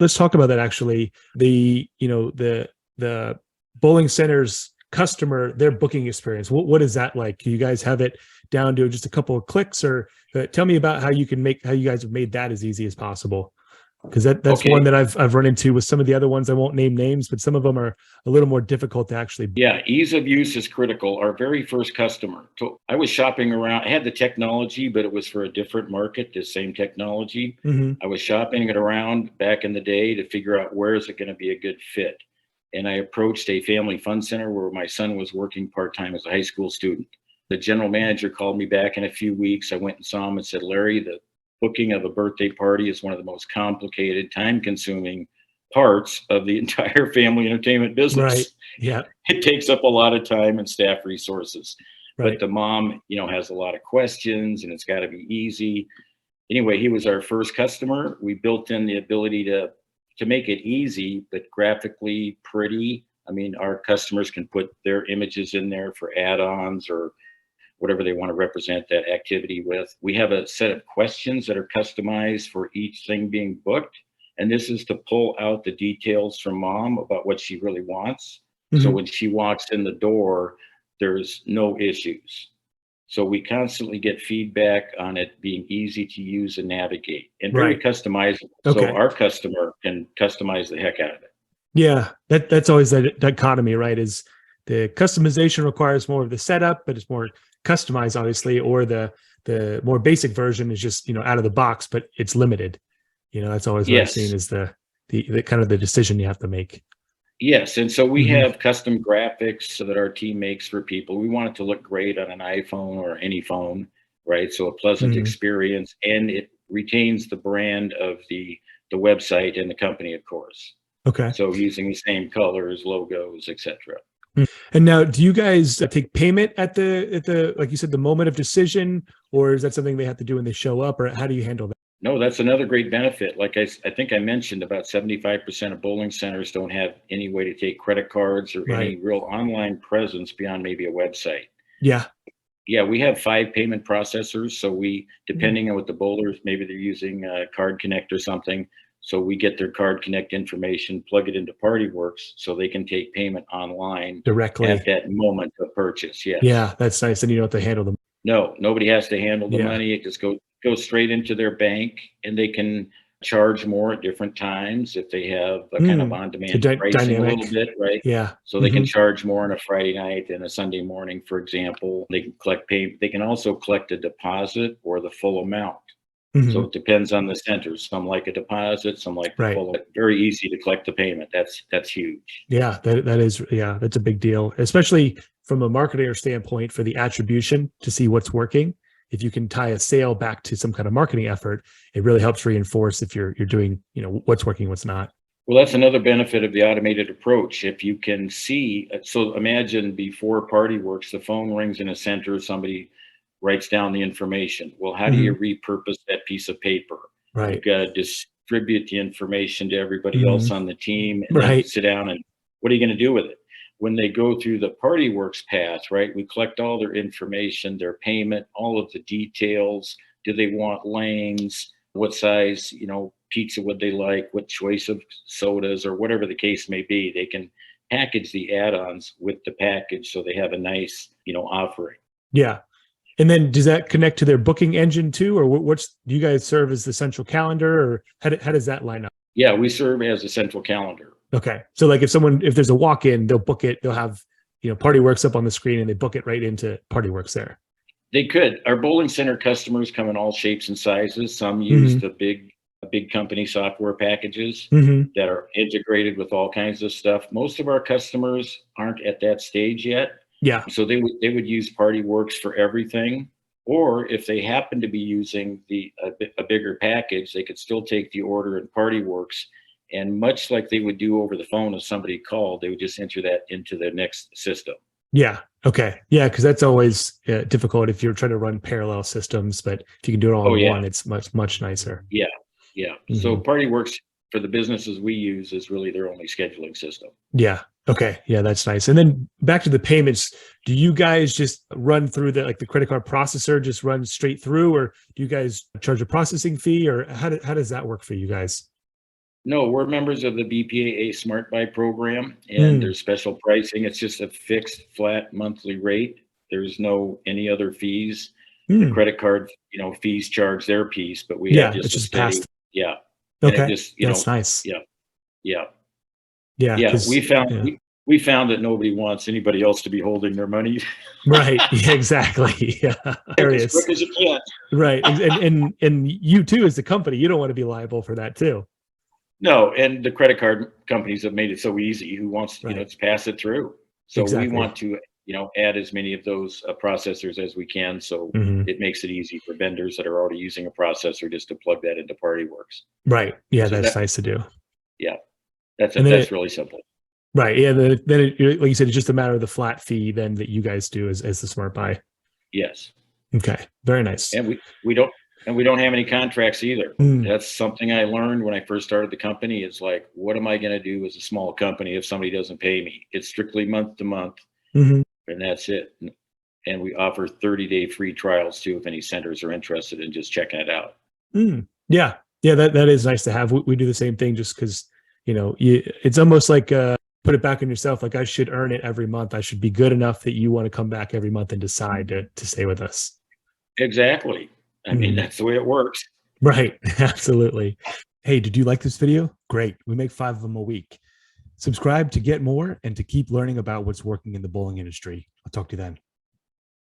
let's talk about that actually. The bowling center's customer, their booking experience. What is that like? Do you guys have it down to just a couple of clicks, or tell me about how you guys have made that as easy as possible? Because that's Okay. one that I've run into with some of the other ones. I won't name names, but some of them are a little more difficult to actually. Yeah, ease of use is critical. Our very first customer. So I was shopping around. I had the technology, but it was for a different market, the same technology. Mhm. I was shopping it around back in the day to figure out where is it going to be a good fit. And I approached a family fun center where my son was working part-time as a high school student. The general manager called me back in a few weeks. I went and saw him and said, Larry, the booking of a birthday party is one of the most complicated, time-consuming parts of the entire family entertainment Right. business. Yeah. It takes up a lot of time and staff resources. But Right. the mom, has a lot of questions and it's got to be easy. Anyway, he was our first customer. We built in the ability to make it easy, but graphically pretty. I mean, our customers can put their images in there for add-ons or whatever they want to represent that activity with. We have a set of questions that are customized for each thing being booked. And this is to pull out the details from mom about what she really wants. So Mhm. when she walks in the door, there's no issues. So we constantly get feedback on it being easy to use and navigate and very Right. customizable. So Okay. our customer can customize the heck out of it. Yeah. That's always that dichotomy, right? Is the customization requires more of the setup, but it's more customized, obviously, or the more basic version is just out of the box, but it's limited. That's always what I've seen Yes. is the kind of the decision you have to make. Yes, and so we Hmm. have custom graphics so that our team makes for people. We want it to look great on an iPhone or any phone, right? So a pleasant Hmm. experience, and it retains the brand of the website and the company, of course. Okay. So using the same colors, logos, etc. Mm. And now, do you guys take payment at the like you said the moment of decision, or is that something they have to do when they show up, or how do you handle that? No, that's another great benefit. Like I think I mentioned, about 75% of bowling centers don't have any way to take credit cards or Right. any real online presence beyond maybe a website. Yeah. Yeah, we have 5 payment processors, so we Mm. depending on what the bowlers, maybe they're using, Card Connect or something, so we get their Card Connect information, plug it into Partywirks, so they can take payment online at Directly. that moment of purchase, yes. Yeah, that's nice. And you don't have to handle them. No, nobody has to handle the Yeah. money, it just goes straight into their bank, and they can charge more at different times if they have a kind of Mm. So on-demand pricing a little dynamic. bit, right? Yeah. So they can Hmm. charge more on a Friday night and a Sunday morning, for example. They can also collect a deposit or the full amount. So Hmm. it depends on the center. Some like a deposit, some like the Right. full. Very easy to collect the payment. That's huge. Yeah, that's a big deal, especially from a marketer standpoint for the attribution to see what's working. If you can tie a sale back to some kind of marketing effort, it really helps reinforce if you're doing, what's working, what's not. Well, that's another benefit of the automated approach. If you can see, so imagine before Party Works, the phone rings in a center, somebody writes down the information. Well, how do you Hmm. repurpose that piece of paper? You've Right. got to distribute the information to everybody else Hmm. on the team and then Right. sit down and what are you going to do with it? When they go through the Party Works path, right? We collect all their information, their payment, all of the details. Do they want lanes? What size, pizza would they like? What choice of sodas or whatever the case may be? They can package the add-ons with the package so they have a nice, offering. Yeah. And then does that connect to their booking engine too, or do you guys serve as the central calendar, or how does that line up? Yeah, we serve as a central calendar. Okay. So like if there's a walk-in, they'll book it, they'll have, Partywirks up on the screen and they book it right into Partywirks there. They could. Our bowling center customers come in all shapes and sizes. Some use Hmm. the big company software packages Hmm. that are integrated with all kinds of stuff. Most of our customers aren't at that stage yet. Yeah. So they would use Partywirks for everything. Or if they happen to be using a bigger package, they could still take the order in Partywirks. And much like they would do over the phone if somebody called, they would just enter that into the next system. Yeah. Okay. Yeah. Because that's always difficult if you're trying to run parallel systems, but if you can do it all Oh in yeah, one, it's much nicer. yeah, yeah. So Hmm. Partywirks for the businesses we use is really their only scheduling system. Yeah. Okay. Yeah, that's nice. And then back to the payments. Do you guys just run through the credit card processor, just run straight through, or do you guys charge a processing fee, or how does that work for you guys? No, we're members of the BPAA Smart Buy program, and Mm, there's special pricing. It's just a fixed flat monthly rate. There's no any other fees. The mm. credit card, fees charge their piece, but we have Yeah, it's just a just steady, past. yeah. And it Okay, just, that's nice. yeah, yeah, Yeah, yeah. because yeah, We found that nobody wants anybody else to be holding their money. right. Yeah, exactly. Yeah, As hilarious. quick as you can. Right, and you too as the company, you don't want to be liable for that too. No, and the credit card companies have made it so easy. Who wants, Right. to pass it through? So we Exactly. want to, add as many of those processors as we can. So Hmm. it makes it easy for vendors that are already using a processor just to plug that into Partywirks. Right. Yeah, So that's that, nice to do. yeah, And then that's it, really simple. right. Yeah. Then like you said, it's just a matter of the flat fee then that you guys do as the smart buy. Yes, Okay. Very nice. and we don't have any contracts either. Mm, That's something I learned when I first started the company. Is like, what am I going to do as a small company if somebody doesn't pay me? It's strictly month to month, hmm. and that's it. And we offer 30-day free trials too if any centers are interested in just checking it out. Mm. Yeah. Yeah. That is nice to have. We do the same thing just because, it's almost like put it back on yourself. Like I should earn it every month. I should be good enough that you want to come back every month and decide to stay with us. Exactly. I mean, Mhm. that's the way it works. Right. Absolutely. Hey, did you like this video? Great. We make 5 of them a week. Subscribe to get more and to keep learning about what's working in the bowling industry. I'll talk to you then.